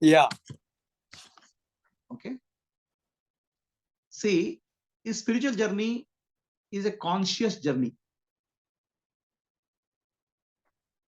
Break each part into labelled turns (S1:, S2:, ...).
S1: Yeah.
S2: Okay. See, a spiritual journey is a conscious journey.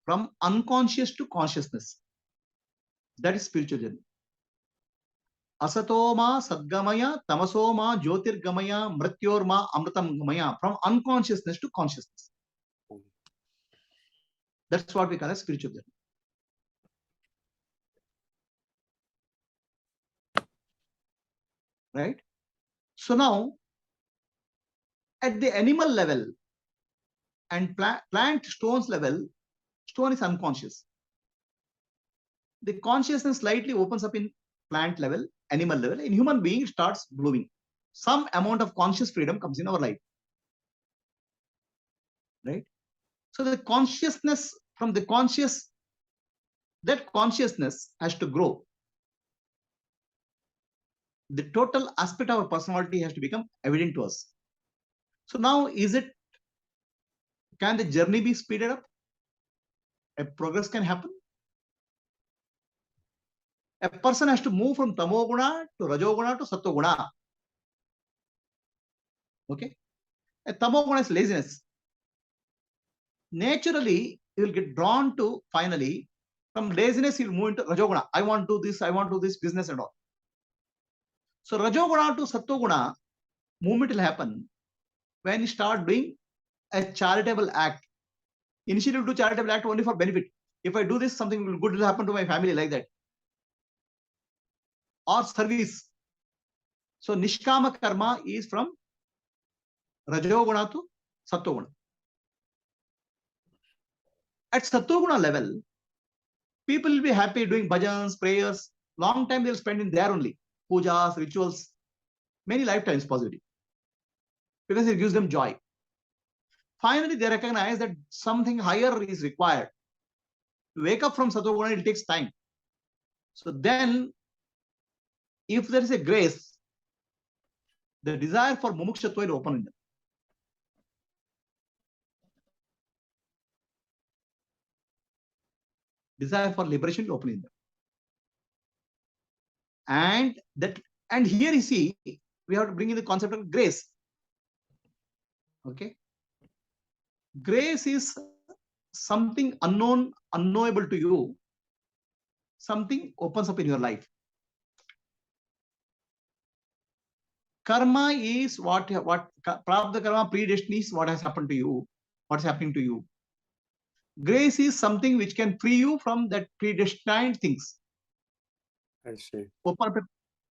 S2: From unconscious to consciousness. That is spiritual journey. Asatoma sadgamaya, tamasoma jyotirgamaya, mrityorma amritam gamaya. From unconsciousness to consciousness. That's what we call a spiritual journey. Right? So now, at the animal level and plant stones level, stone is unconscious. The consciousness slightly opens up in plant level, animal level. In human being, starts blooming. Some amount of conscious freedom comes in our life. Right? So the consciousness from the conscious, that consciousness has to grow. The total aspect of our personality has to become evident to us. So now, can the journey be speeded up? A progress can happen. A person has to move from tamoguna to rajoguna to sattoguna. Okay. A tamoguna is laziness. Naturally, he will get drawn to, finally, from laziness, he will move into rajoguna. I want to do this, I want to do this business and all. So rajoguna to sattoguna, movement will happen when you start doing a charitable act. Initially, you do charitable act only for benefit. If I do this, something good will happen to my family, like that. Or service. So nishkama karma is from rajoguna to sattoguna. At sattoguna level, people will be happy doing bhajans, prayers. Long time they'll spend in there only. Pujas, rituals, many lifetimes possibly. Because it gives them joy. Finally, they recognize that something higher is required. To wake up from sattoguna, it takes time. So then, if there is a grace, the desire for mumukshatva will open in them. Desire for liberation will open in them. And here you see, we have to bring in the concept of grace. Okay. Grace is something unknown, unknowable to you. Something opens up in your life. Karma is what prarabdha karma, predestined is what has happened to you, what's happening to you. Grace is something which can free you from that predestined things.
S1: I see.
S2: Open up a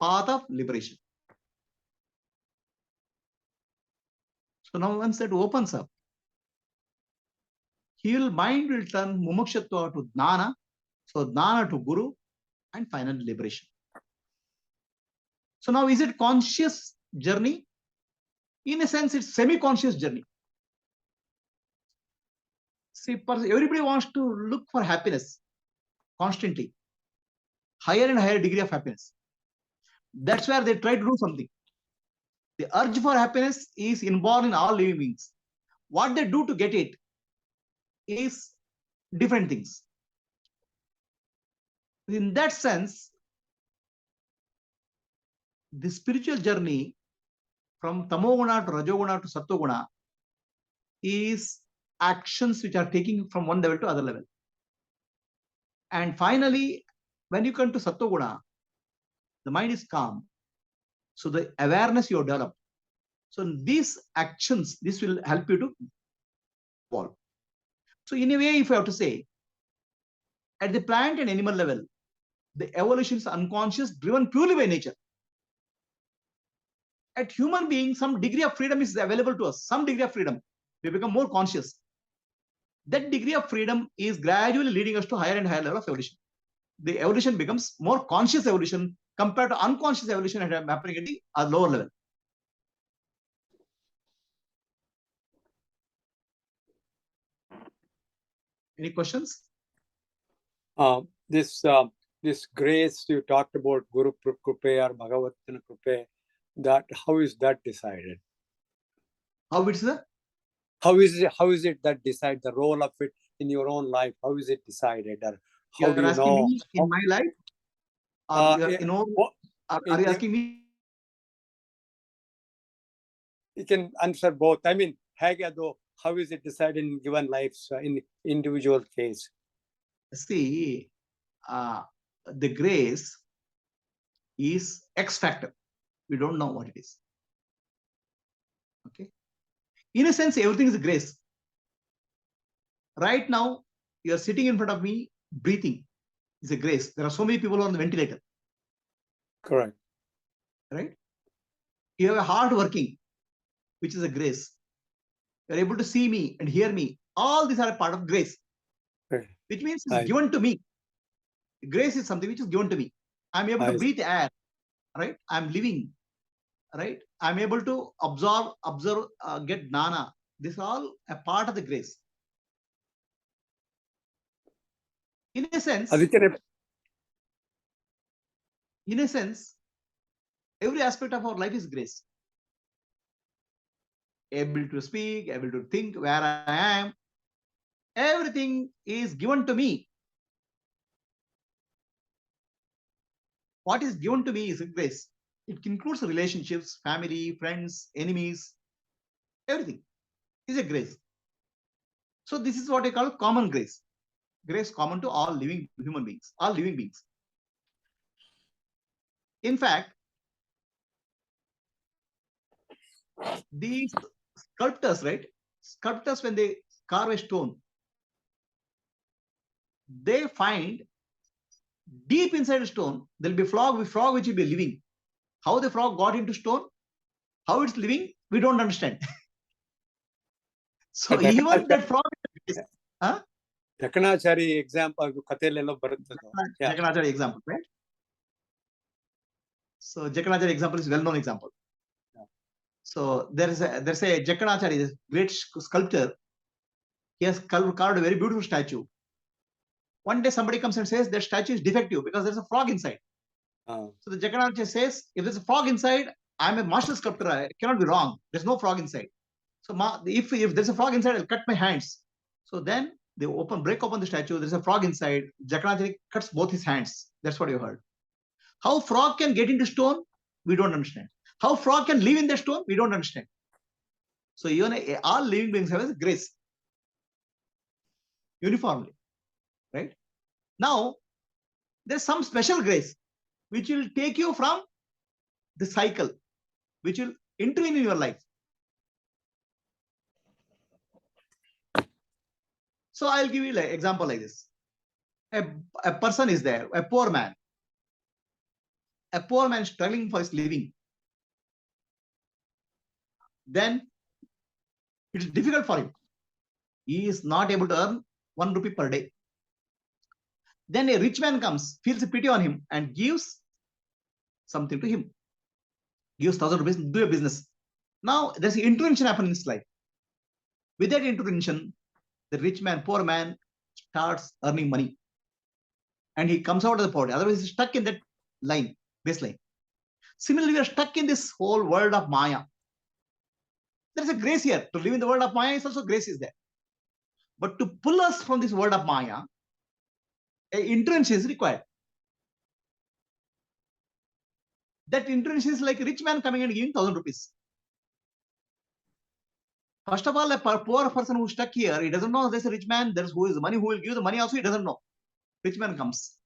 S2: path of liberation. So now once that opens up, mind will turn mumukshatva to jnana, so jnana to guru, and finally liberation. So now, is it conscious journey? In a sense, it's semi-conscious journey. See, everybody wants to look for happiness constantly, higher and higher degree of happiness. That's where they try to do something. The urge for happiness is inborn in all living beings. What they do to get it is different things. In that sense, the spiritual journey from tamoguna to rajoguna to sattoguna is actions which are taking from one level to other level. And finally, when you come to sattoguna, the mind is calm. So the awareness you develop. So these actions, this will help you to evolve. So in a way, if I have to say, at the plant and animal level, the evolution is unconscious, driven purely by nature. At human beings, some degree of freedom is available to us. Some degree of freedom. We become more conscious. That degree of freedom is gradually leading us to higher and higher level of evolution. The evolution becomes more conscious evolution compared to unconscious evolution happening at the lower level. Any questions?
S1: This grace you talked about, Guru Krupe or Bhagavatina Krupe, that how is that decided?
S2: How it's the?
S1: How is it that decide the role of it in your own life? How is it decided? Or how do you know?
S2: In my life? Or
S1: Yeah,
S2: you know, are you asking me?
S1: You can answer both. I mean, how is it decided in given lives in individual case?
S2: See, the grace is X factor. We don't know what it is. Okay. In a sense, everything is grace. Right now, you are sitting in front of me, breathing is a grace. There are so many people on the ventilator.
S1: Correct.
S2: Right? You have a hard working, which is a grace. You're able to see me and hear me. All these are a part of grace,
S1: Right.
S2: which means it's given to me. Grace is something which is given to me. I'm able to breathe air, right? I'm living, right? I'm able to observe, get jnana. This is all a part of the grace. In a sense, every aspect of our life is grace. Able to speak, able to think where I am. Everything is given to me. What is given to me is a grace. It includes relationships, family, friends, enemies, everything is a grace. So this is what I call common grace. Grace common to all living human beings, all living beings. In fact, these sculptors, right? Sculptors, when they carve a stone, they find deep inside a stone, there'll be frog which will be living. How the frog got into stone, how it's living, we don't understand. So even that frog is,
S1: Jakanachari example,
S2: Jagannathari example, right? So Jagannathari example is well-known example. Yeah. So there's a Jagannathari, great sculptor. He has carved a very beautiful statue. One day somebody comes and says that statue is defective because there's a frog inside. So the Jagannathari says, if there's a frog inside, I'm a master sculptor. I cannot be wrong. There's no frog inside. So if there's a frog inside, I'll cut my hands. So then they break open the statue. There's a frog inside. Jagannathari cuts both his hands. That's what you heard. How frog can get into stone, we don't understand. How frog can live in the stone, we don't understand. So even all living beings have a grace uniformly, right? Now, there's some special grace which will take you from the cycle, which will intervene in your life. So I'll give you an example like this. A person is there, a poor man. A poor man struggling for his living. Then it is difficult for him. He is not able to earn 1 rupee per day. Then a rich man comes, feels a pity on him and gives something to him. Gives 1,000 rupees, do a business. Now there's an intervention happening in his life. With that intervention, the rich man, poor man starts earning money. And he comes out of the poverty. Otherwise, he's stuck in that line, baseline. Similarly, we are stuck in this whole world of Maya. There's a grace here. To live in the world of Maya is also grace is there. But to pull us from this world of Maya, an intervention is required. That intervention is like a rich man coming and giving 1,000 rupees. First of all, a poor person who's stuck here, he doesn't know there's a rich man, there's who is the money, who will give the money also, he doesn't know. Rich man comes.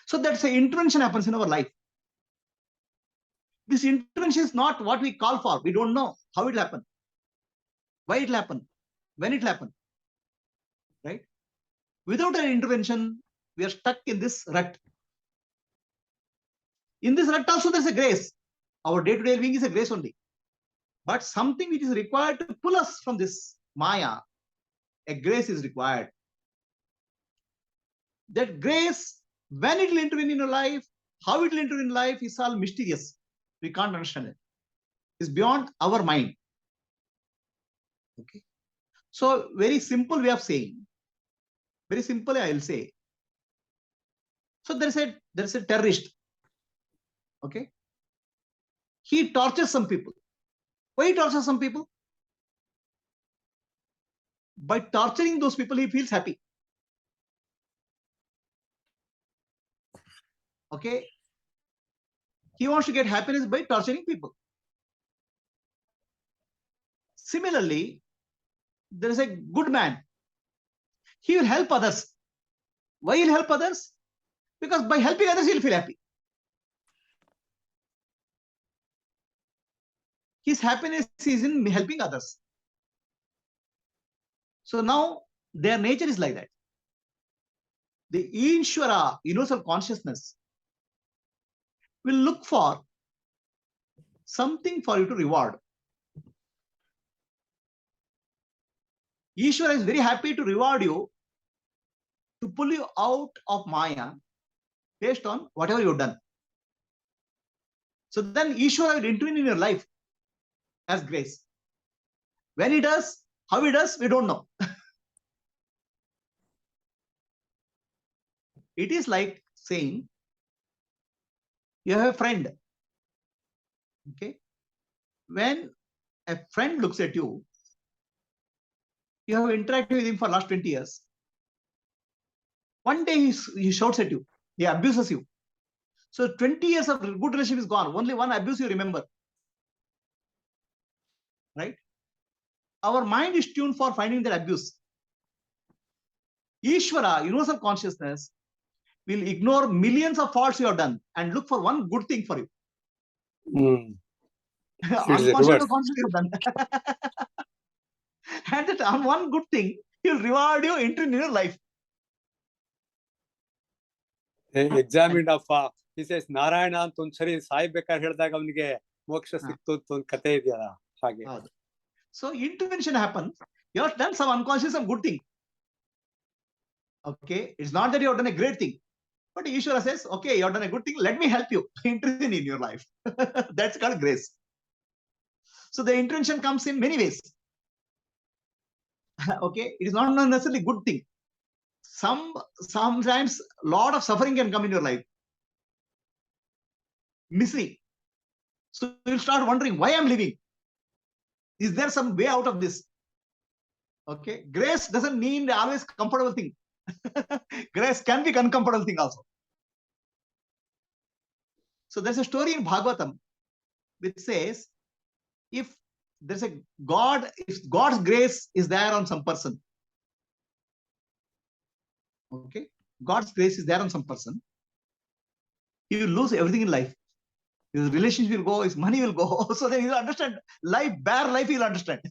S2: So that's an intervention happens in our life. This intervention is not what we call for. We don't know how it will happen, why it will happen, when it will happen, right? Without an intervention, we are stuck in this rut. In this rut also there's a grace. Our day-to-day living is a grace only. But something which is required to pull us from this Maya, a grace is required. That grace, when it will intervene in your life, how it will intervene in life is all mysterious. We can't understand it. It's beyond our mind. Okay. So very simple way of saying, very simply I will say. So there's a terrorist. Okay. He tortures some people. Why he tortures some people? By torturing those people, he feels happy. Okay. He wants to get happiness by torturing people. Similarly, there is a good man. He will help others. Why he'll help others? Because by helping others, he'll feel happy. His happiness is in helping others. So now their nature is like that. The Ishvara, universal consciousness, will look for something for you to reward. Ishvara is very happy to reward you, to pull you out of Maya based on whatever you've done. So then Ishvara will intervene in your life as grace. When he does, how he does, we don't know. It is like saying, you have a friend. Okay. When a friend looks at you, you have interacted with him for last 20 years. One day he shouts at you, he abuses you. So 20 years of good relationship is gone. Only one abuse you remember. Right? Our mind is tuned for finding that abuse. Ishvara, universal consciousness, will ignore millions of faults you have done and look for one good thing for you. Unconscious or conscious you have done. And that on one good thing, he will reward you in your life.
S1: Examined of he says Narayana ಅಂತ ಒಂದ್ಸರಿ ಸಾಯ್ಬೇಕಾದ್ರೆ ಹೇಳಿದಾಗ ಅವನಿಗೆ ಮೋಕ್ಷ ಸಿಕ್ತು ಅಂತ ಒಂದು ಕಥೆ ಇದೆಯಲ್ಲ ಹಾಗೆ.
S2: So intervention happens. You have done some unconscious, some good thing. Okay, it's not that you have done a great thing, but Ishvara says, okay, you have done a good thing. Let me help you intervene in your life. That's called grace. So the intervention comes in many ways. Okay, it is not necessarily good thing. Sometimes a lot of suffering can come in your life. Misery. So you'll start wondering why I'm living. Is there some way out of this? Okay, grace doesn't mean always comfortable thing. Grace can be uncomfortable thing also. So there's a story in Bhagavatam which says, if there's a God, if God's grace is there on some person, okay, God's grace is there on some person, he will lose everything in life. His relationship will go, his money will go. So then he'll understand life, bare life, he'll understand.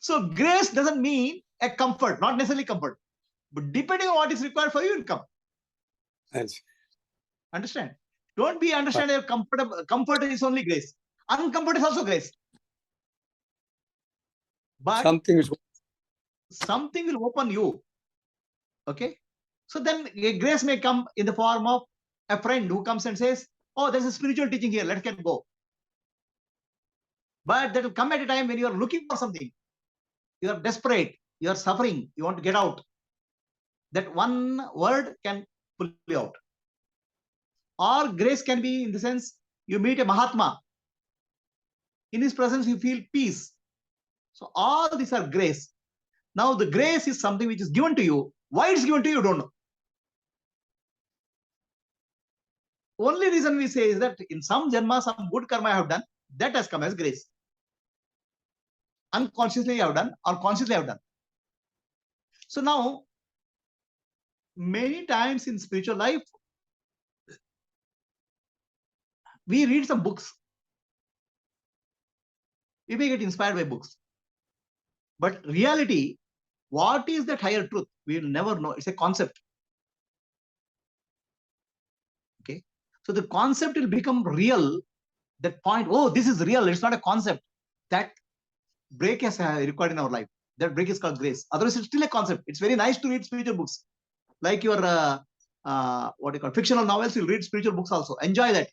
S2: So grace doesn't mean a comfort, not necessarily comfort, but depending on what is required for you, will come.
S1: Yes.
S2: Understand? Don't be understand comfort is only grace. Uncomfort is also grace. But something will open you. Okay. So then a grace may come in the form of a friend who comes and says, oh, there's a spiritual teaching here, let's get go. But that will come at a time when you are looking for something. You are desperate, you are suffering, you want to get out. That one word can pull you out. Or grace can be in the sense you meet a Mahatma. In his presence, you feel peace. So all these are grace. Now the grace is something which is given to you. Why it's given to you, you don't know. Only reason we say is that in some janma, some good karma I have done, that has come as grace. Unconsciously I have done or consciously I have done. So now, many times in spiritual life, we read some books. We may get inspired by books. But reality, what is that higher truth? We will never know. It's a concept. Okay. So the concept will become real. That point, oh, this is real. It's not a concept. That break is required in our life. That break is called grace. Otherwise, it's still a concept. It's very nice to read spiritual books. Like your, what you call, fictional novels, you'll read spiritual books also. Enjoy that.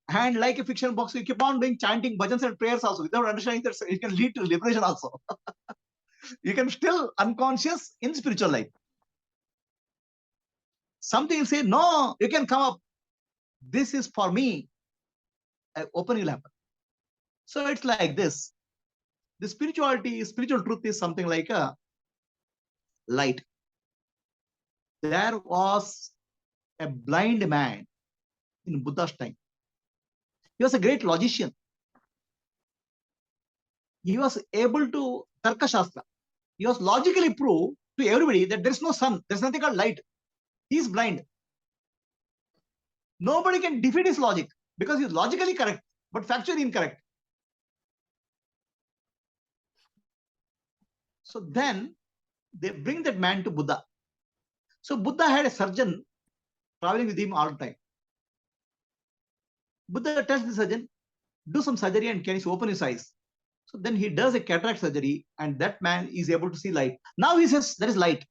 S2: And like a fictional box, you keep on doing chanting, bhajans and prayers also. Without understanding that, it can lead to liberation also. You can still unconscious in spiritual life. Something will say, no, you can come up. This is for me. Open will happen. So it's like this. The spiritual truth is something like a light. there was a blind man in Buddha's time. He was a great logician. He was able to Tarka Shastra. He was logically proved to everybody that there is no sun, there is nothing called light. He is blind. Nobody can defeat his logic because he is logically correct, but factually incorrect. So then they bring that man to Buddha. So Buddha had a surgeon traveling with him all the time. Buddha tells the surgeon, do some surgery and can you open his eyes? So then he does a cataract surgery and that man is able to see light. Now he says there is light.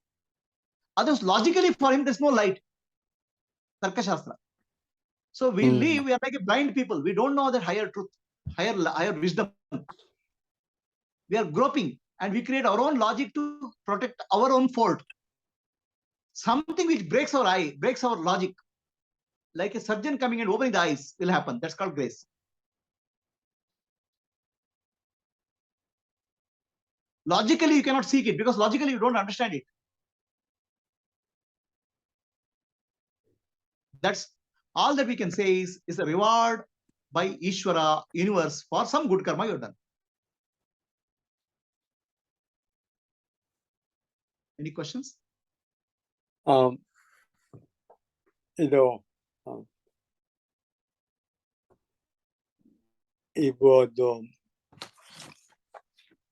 S2: Others logically for him there's no light. Tarka Shastra. So we live, we are like a blind people. We don't know the higher truth, higher wisdom. We are groping and we create our own logic to protect our own fault. Something which breaks our eye, breaks our logic, like a surgeon coming and opening the eyes will happen. That's called grace. Logically, you cannot seek it because logically you don't understand it. That's all that we can say is a reward by Ishvara, universe, for some good karma you have done. Any questions?
S1: ಇದು ಇವತ್ತು